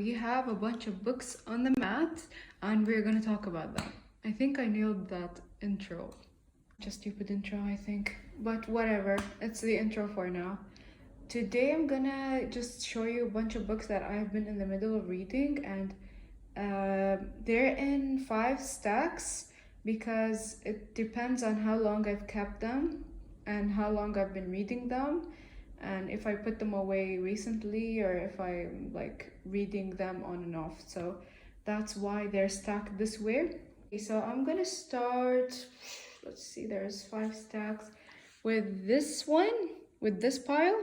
we have a bunch of books on the mat and we're gonna talk about them. I think I nailed that intro. Just stupid intro, I think, but whatever, it's the intro for now. Today I'm gonna just show you a bunch of books that I've been in the middle of reading, and they're in 5 stacks because it depends on how long I've kept them and how long I've been reading them, and if I put them away recently or if I'm like reading them on and off. So that's why they're stacked this way. So I'm gonna start, let's see, there's 5 stacks with this one, with this pile.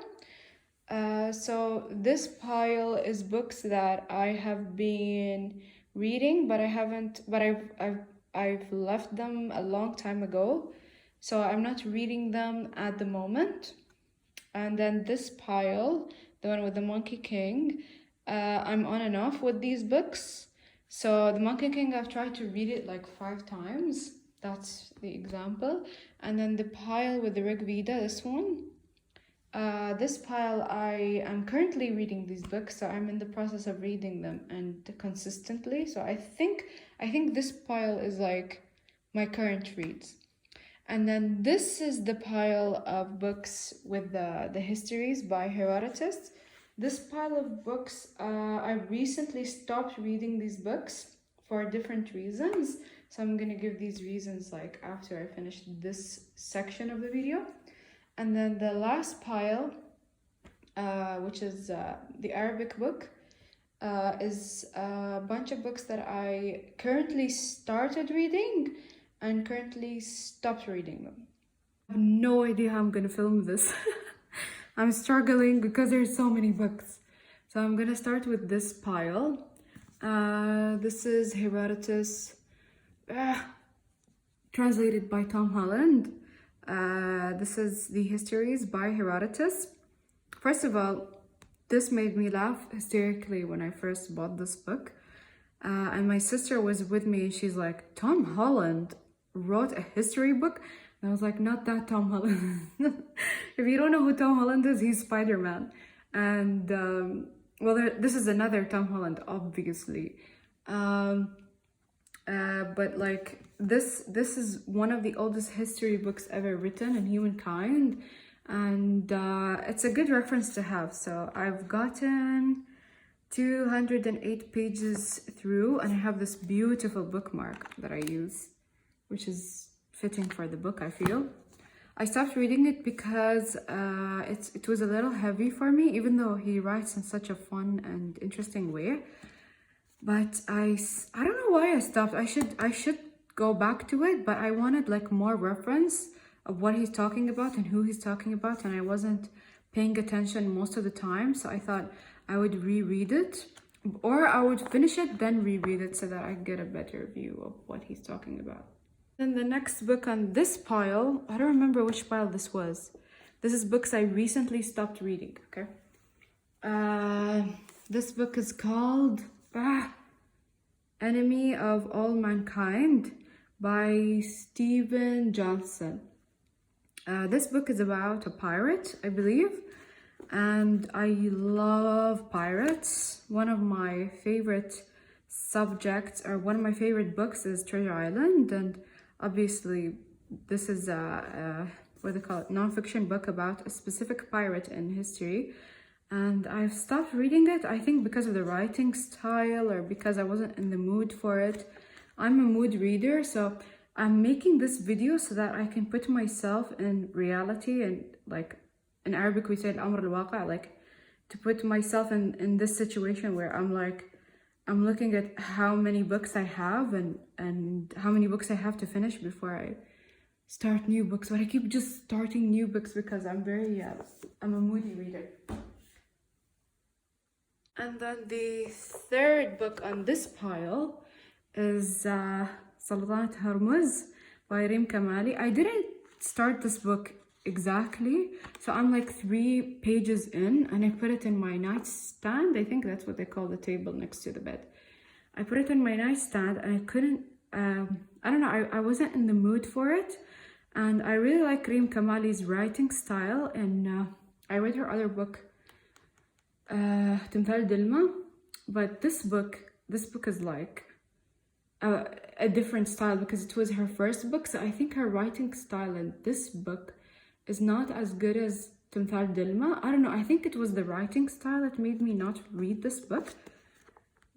So this pile is books that I have been reading, but I've left them a long time ago, so I'm not reading them at the moment. And then this pile, the one with the Monkey King, I'm on and off with these books. So the Monkey King, I've tried to read it like 5 times. That's the example. And then the pile with the Rig Veda, this one. This pile, I am currently reading these books, so I'm in the process of reading them and consistently. So I think this pile is like my current reads. And then this is the pile of books with the histories by Herodotus. This pile of books, I recently stopped reading these books for different reasons. So I'm gonna give these reasons like after I finish this section of the video. And then the last pile, which is the Arabic book, is a bunch of books that I currently started reading and currently stopped reading them. I have no idea how I'm gonna film this. I'm struggling because there's so many books. So I'm gonna start with this pile. This is Herodotus, translated by Tom Holland. This is the histories by Herodotus. First of all, this made me laugh hysterically when I first bought this book. And my sister was with me and she's like, Tom Holland wrote a history book? And I was like, not that Tom Holland. If you don't know who Tom Holland is, he's Spider-Man. And this is another Tom Holland, obviously. But like this is one of the oldest history books ever written in humankind, and it's a good reference to have. So I've gotten 208 pages through, and I have this beautiful bookmark that I use, which is fitting for the book, I feel. I stopped reading it because it was a little heavy for me, even though he writes in such a fun and interesting way. But I don't know why I stopped. I should go back to it, but I wanted like more reference of what he's talking about and who he's talking about, and I wasn't paying attention most of the time. So I thought I would reread it, or I would finish it then reread it so that I get a better view of what he's talking about. Then the next book on this pile, I don't remember which pile this was. This is books I recently stopped reading, okay? This book is called Enemy of All Mankind by Stephen Johnson. This book is about a pirate, I believe, and I love pirates. One of my favorite subjects, or one of my favorite books, is Treasure Island, and obviously this is a what they call it, non-fiction book about a specific pirate in history. And I've stopped reading it, I think because of the writing style or because I wasn't in the mood for it. I'm a mood reader, so I'm making this video so that I can put myself in reality, and like in Arabic we say al-amr al-waqa, like to put myself in this situation where I'm looking at how many books I have and how many books I have to finish before I start new books. But I keep just starting new books because I'm a moody reader. And then the third book on this pile is Sultanat Hormuz by Reem Kamali. I didn't start this book exactly, so I'm like 3 pages in, and I put it in my nightstand. I think that's what they call the table next to the bed. I put it in my nightstand and I couldn't, I don't know, I wasn't in the mood for it. And I really like Reem Kamali's writing style, and I read her other book, Timthal Dilma, But this book is like a different style because it was her first book. So I think her writing style in this book is not as good as Timthal Dilma. I don't know. I think it was the writing style that made me not read this book.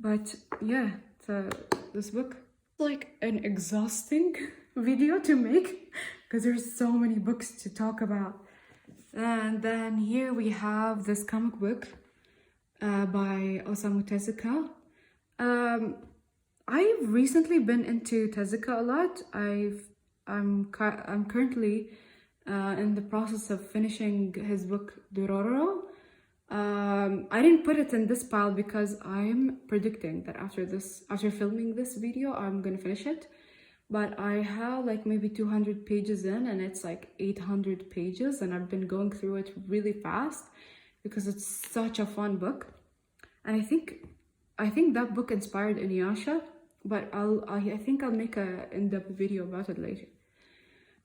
But yeah, so this book like an exhausting video to make because there's so many books to talk about. And then here we have this comic book by Osamu Tezuka. I've recently been into Tezuka a lot. I'm currently in the process of finishing his book Dororo. I didn't put it in this pile because I'm predicting that after filming this video, I'm gonna finish it. But I have like maybe 200 pages in and it's like 800 pages and I've been going through it really fast because it's such a fun book. And I think that book inspired Inuyasha, but I think I'll make a in-depth video about it later.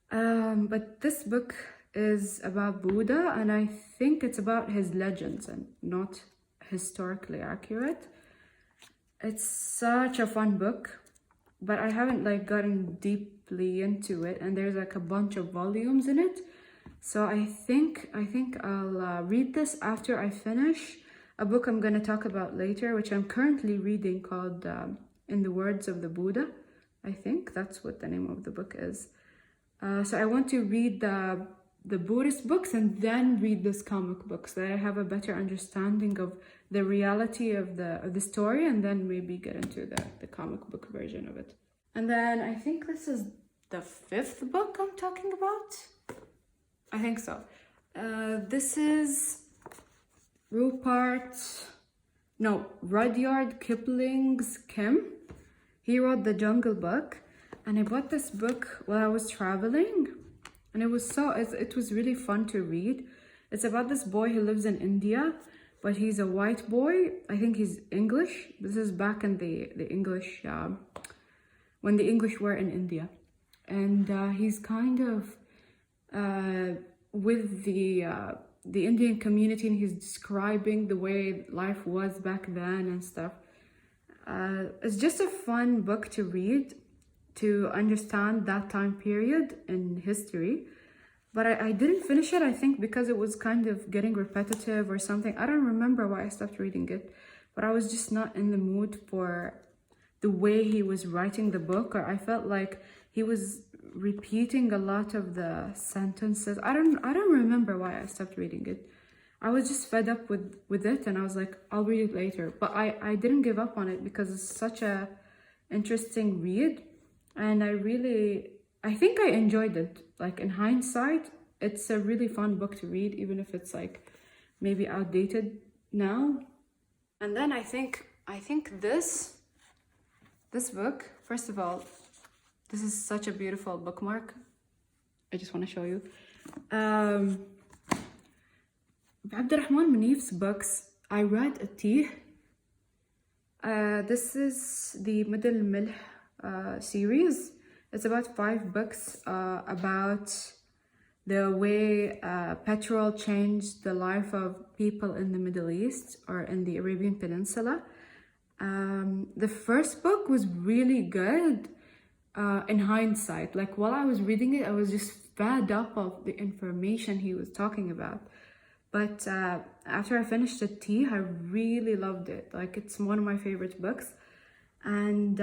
But this book is about Buddha and I think it's about his legends and not historically accurate. It's such a fun book, but I haven't like gotten deeply into it and there's like a bunch of volumes in it. So I think I'll read this after I finish a book I'm gonna talk about later, which I'm currently reading called In the Words of the Buddha. I think that's what the name of the book is. So I want to read the Buddhist books and then read this comic book so that I have a better understanding of the reality of the story and then maybe get into the comic book version of it. And then I think this is the 5th book I'm talking about. I think so. This is Rudyard Kipling's Kim. He wrote The Jungle Book and I bought this book while I was traveling. And it was really fun to read. It's about this boy who lives in India, but he's a white boy. I think he's English. This is back in the English, when the English were in India. And he's kind of with the Indian community and he's describing the way life was back then and stuff. It's just a fun book to read, to understand that time period in history. But I didn't finish it, I think, because it was kind of getting repetitive or something. I don't remember why I stopped reading it, but I was just not in the mood for the way he was writing the book, or I felt like he was repeating a lot of the sentences. I don't remember why I stopped reading it. I was just fed up with it and I was like, I'll read it later. But I didn't give up on it because it's such a interesting read. And I think I enjoyed it. Like in hindsight, it's a really fun book to read, even if it's like maybe outdated now. And then I think this book, first of all, this is such a beautiful bookmark. I just want to show you. Abdurrahman Munif's books, I read a tea. This is the Middle Milh series. It's about 5 books about the way petrol changed the life of people in the Middle East or in the Arabian Peninsula. The first book was really good in hindsight. Like while I was reading it, I was just fed up of the information he was talking about. But after I finished the tea, I really loved it. Like it's one of my favorite books. And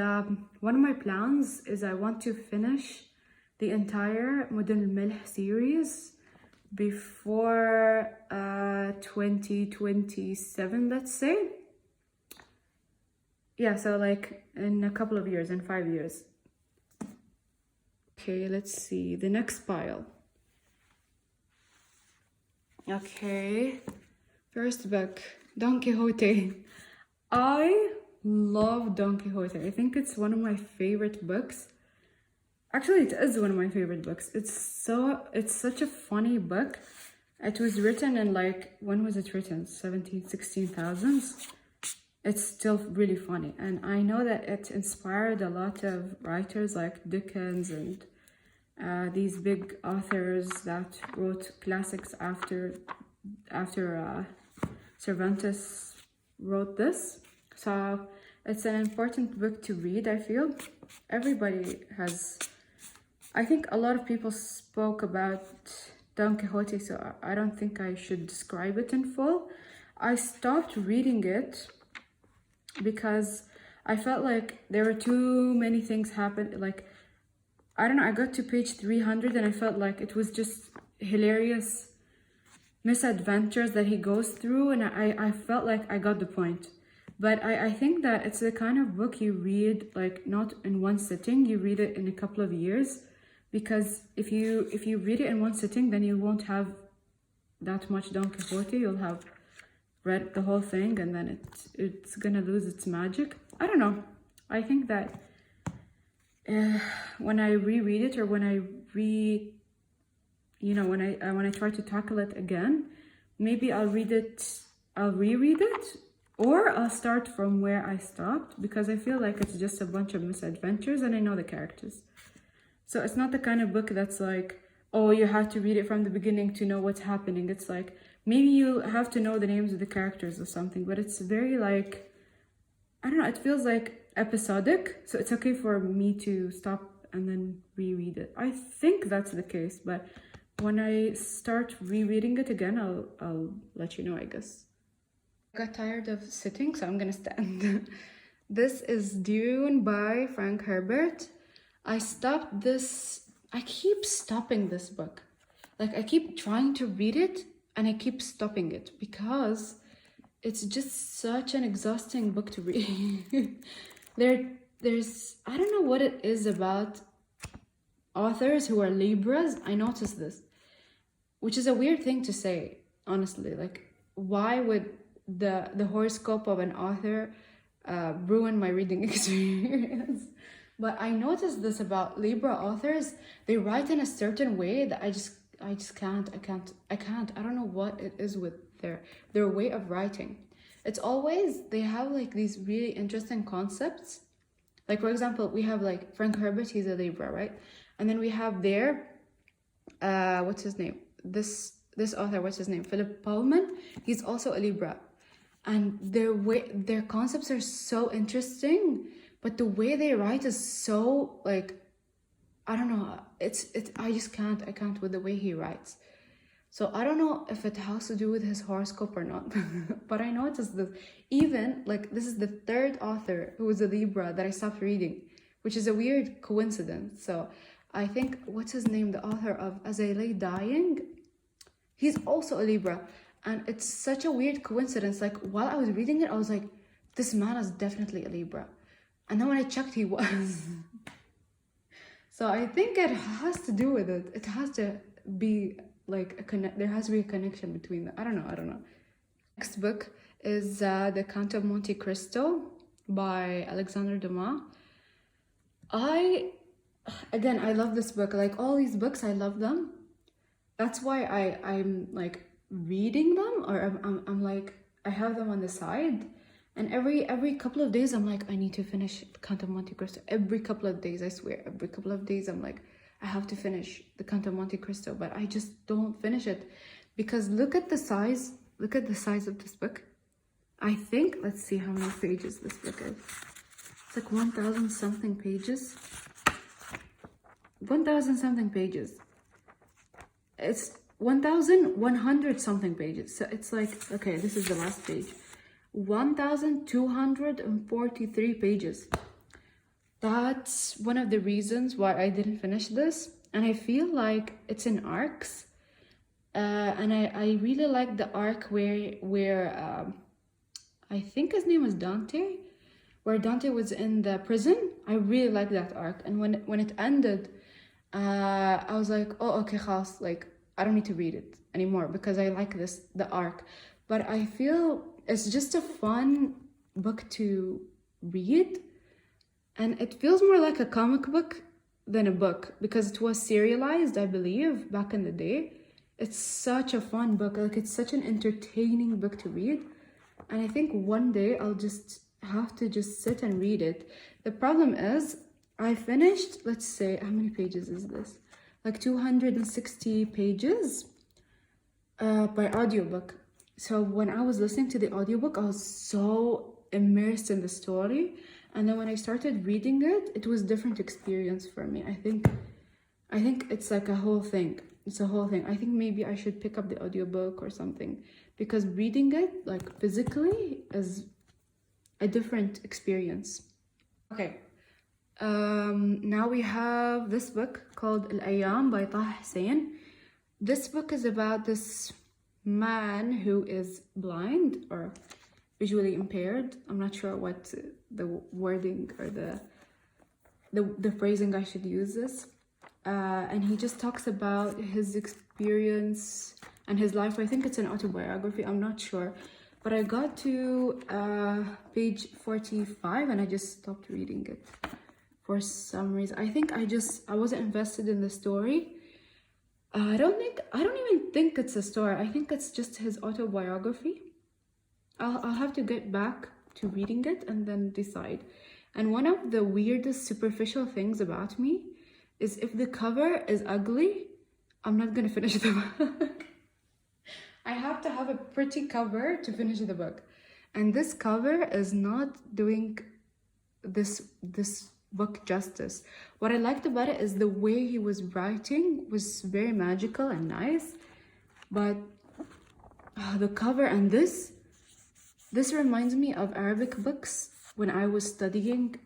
one of my plans is I want to finish the entire Mudun al-Milh series before 2027, let's say. Yeah, so like in a couple of years, in 5 years. Okay, let's see, the next pile. Okay, first book, Don Quixote. I love Don Quixote. I think it's one of my favorite books. Actually, it is one of my favorite books. It's such a funny book. It was written in like, when was it written? 16,000s. It's still really funny. And I know that it inspired a lot of writers like Dickens and these big authors that wrote classics after Cervantes wrote this. So it's an important book to read, I feel. Everybody has... I think a lot of people spoke about Don Quixote, so I don't think I should describe it in full. I stopped reading it because I felt like there were too many things happened. Like, I don't know, I got to page 300 and I felt like it was just hilarious misadventures that he goes through, and I felt like I got the point. But I think that it's the kind of book you read, like, not in one sitting, you read it in a couple of years, because if you read it in one sitting, then you won't have that much Don Quixote. You'll have read the whole thing, and then it's gonna lose its magic. I don't know. I think that when I reread it, or when I when I try to tackle it again, maybe I'll reread it, or I'll start from where I stopped, because I feel like it's just a bunch of misadventures and I know the characters. So it's not the kind of book that's like, oh, you have to read it from the beginning to know what's happening. It's like, maybe you have to know the names of the characters or something, but it's very like, I don't know, it feels like episodic. So it's okay for me to stop and then reread it. I think that's the case, but when I start rereading it again, I'll let you know, I guess. I got tired of sitting, so I'm gonna stand. This is Dune by Frank Herbert. I keep stopping this book. Like, I keep trying to read it and I keep stopping it because it's just such an exhausting book to read. There's, I don't know what it is about authors who are Libras. I noticed this, which is a weird thing to say, honestly. Like, why would the horoscope of an author ruin my reading experience? But I noticed this about Libra authors. They write in a certain way that I just can't. I don't know what it is with their way of writing. It's always, they have like these really interesting concepts. Like, for example, we have like Frank Herbert, he's a Libra, right? And then we have what's his name? This author, what's his name? Philip Pullman. He's also a Libra. And their concepts are so interesting, but the way they write is so, like, I don't know, I can't with the way he writes. So I don't know if it has to do with his horoscope or not, but I noticed this. Even, like, this is the third author who is a Libra that I stopped reading, which is a weird coincidence. So I think, what's his name? The author of As I Lay Dying, he's also a Libra. And it's such a weird coincidence. Like, while I was reading it, I was like, this man is definitely a Libra. And then when I checked, he was. So I think it has to do with it. It has to be like there has to be a connection between them. I don't know. Next book is The Count of Monte Cristo by Alexandre Dumas. I love this book. Like, all these books, I love them. That's why I'm like reading them, or I'm like, I have them on the side. And every couple of days, I'm like, I need to finish The Count of Monte Cristo. Every couple of days, I swear. Every couple of days, I'm like, I have to finish The Count of Monte Cristo. But I just don't finish it. Because look at the size. Look at the size of this book. I think, let's see how many pages this book is. It's like 1,000 something pages. 1,000 something pages. It's 1,100 something pages. So it's like, okay, this is the last page. 1,243 pages. That's one of the reasons why I didn't finish this. And I feel like it's in arcs. And I really like the arc where I think his name was Dante, where Dante was in the prison. I really like that arc. And when it ended, I was like, oh, okay, khas, like, I don't need to read it anymore because I like the arc. But I feel it's just a fun book to read. And it feels more like a comic book than a book because it was serialized, I believe, back in the day. It's such a fun book. Like, it's such an entertaining book to read. And I think one day I'll just have to just sit and read it. The problem is I finished, let's say, how many pages is this? Like 260 pages by audiobook. So when I was listening to the audiobook, I was so immersed in the story. And then when I started reading it, it was different experience for me. I think it's like a whole thing. It's a whole thing. I think maybe I should pick up the audiobook or something, because reading it like physically is a different experience. Okay. Now we have this book called Al-Ayyam by Taha Hussein. This book is about this man who is blind or visually impaired. I'm not sure what the wording or the phrasing I should use this. And he just talks about his experience and his life. I think it's an autobiography, I'm not sure. But I got to page 45 and I just stopped reading it for some reason. I think I wasn't invested in the story. I don't even think it's a story. I think it's just his autobiography. I'll have to get back to reading it and then decide. And one of the weirdest superficial things about me is if the cover is ugly, I'm not gonna finish the book. I have to have a pretty cover to finish the book. And this cover is not doing this book justice. What I liked about it is the way he was writing was very magical and nice. But the cover and this reminds me of Arabic books when I was studying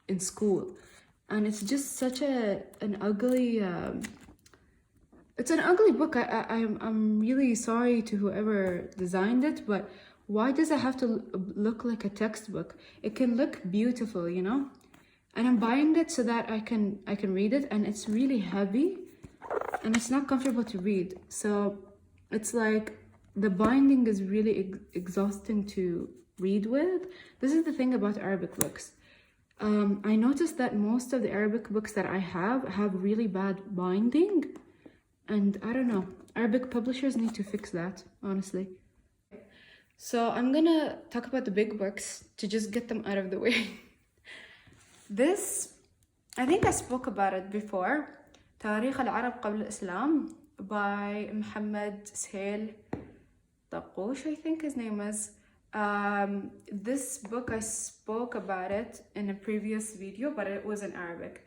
in school. And it's just such an ugly... it's an ugly book. I'm really sorry to whoever designed it, but why does it have to look like a textbook? It can look beautiful, you know? And I'm buying it so that I can read it, and it's really heavy and it's not comfortable to read. So it's like the binding is really exhausting to read with. This is the thing about Arabic books. I noticed that most of the Arabic books that I have really bad binding. And I don't know, Arabic publishers need to fix that, honestly. So I'm gonna talk about the big books to just get them out of the way. This, I think I spoke about it before. تاريخ العرب قبل الإسلام by Muhammad Sahel Taqoush, I think his name is. This book, I spoke about it in a previous video, but it was in Arabic.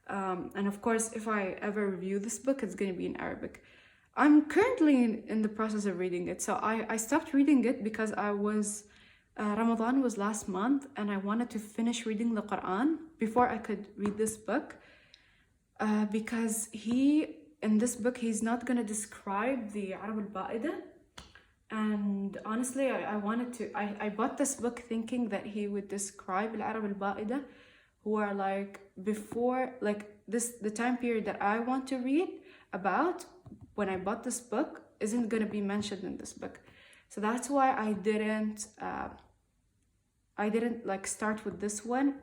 And of course, if I ever review this book, it's going to be in Arabic. I'm currently in the process of reading it. So I stopped reading it because Ramadan was last month and I wanted to finish reading the Quran before I could read this book. Because in this book, he's not going to describe the Arab al-Ba'ida. And honestly, I bought this book thinking that he would describe al-Arab al-Ba'ida, who are like before, like the time period that I want to read about when I bought this book isn't going to be mentioned in this book. So that's why I didn't like start with this one.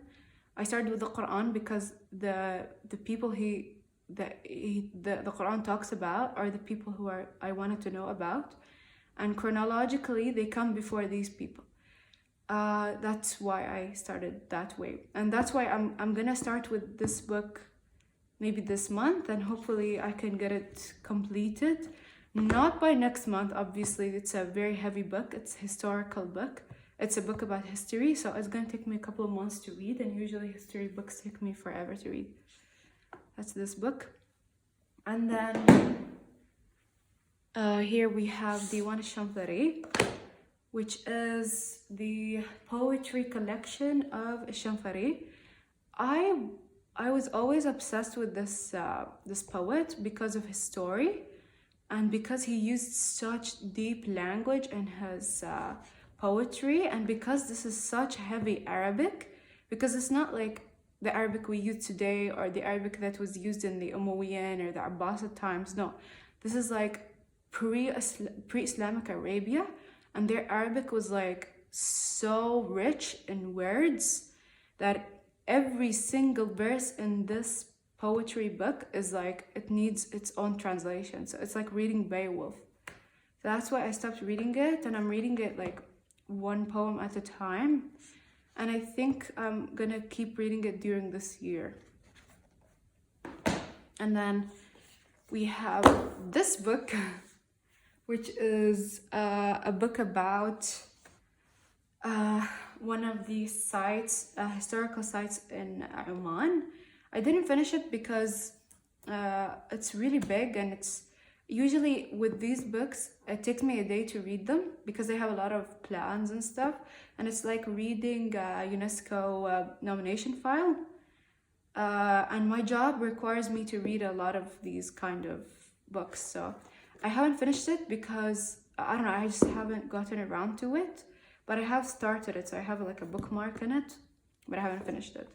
I started with the Quran because the people the Quran talks about are the people who I wanted to know about, and chronologically they come before these people. That's why I started that way, and that's why I'm gonna start with this book maybe this month, and hopefully I can get it completed. Not by next month, obviously. It's a very heavy book. It's a historical book. It's a book about history, so it's gonna take me a couple of months to read, and usually history books take me forever to read. That's this book. And then here we have Diwan al-Shamfari, which is the poetry collection of Shamfari. I was always obsessed with this poet because of his story, and because he used such deep language in his poetry, and because this is such heavy Arabic, because it's not like the Arabic we use today or the Arabic that was used in the Umayyan or the Abbasid times. No, this is like pre-Islamic Arabia, and their Arabic was like so rich in words that every single verse in this poetry book is like, it needs its own translation. So it's like reading Beowulf. So that's why I stopped reading it, and I'm reading it like one poem at a time. And I think I'm gonna keep reading it during this year. And then we have this book, which is a book about one of these sites, historical sites in Oman. I didn't finish it because it's really big, and it's usually with these books, it takes me a day to read them because they have a lot of plans and stuff, and it's like reading a UNESCO nomination file. And my job requires me to read a lot of these kind of books, so I haven't finished it because I don't know, I just haven't gotten around to it, but I have started it, so I have like a bookmark in it, but I haven't finished it.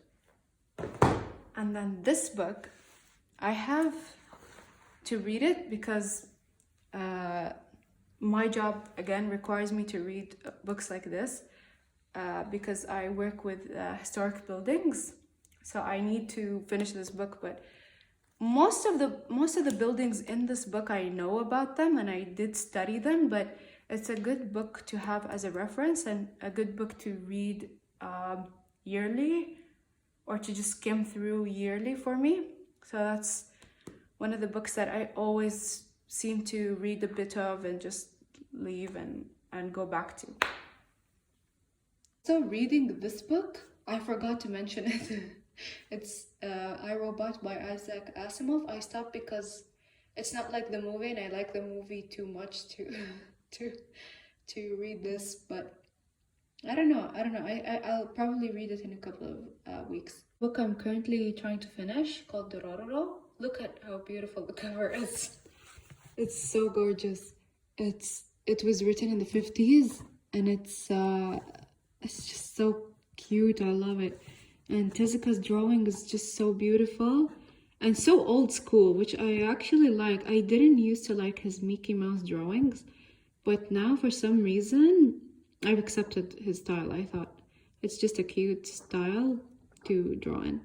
And then this book, I have to read it because my job again requires me to read books like this because I work with historic buildings, so I need to finish this book. But most of the buildings in this book, I know about them and I did study them, but it's a good book to have as a reference and a good book to read yearly, or to just skim through yearly for me. So that's one of the books that I always seem to read a bit of and just leave and go back to. So reading this book, I forgot to mention it. It's I, Robot by Isaac Asimov. I stopped because it's not like the movie, and I like the movie too much to to read this. But I don't know. I'll probably read it in a couple of weeks. Book I'm currently trying to finish called Dororo. Look at how beautiful the cover is. It's so gorgeous. It was written in the 50s, and it's just so cute. I love it. And Tezuka's drawing is just so beautiful and so old school, which I actually like. I didn't used to like his Mickey Mouse drawings, but now for some reason I've accepted his style. I thought it's just a cute style to draw in.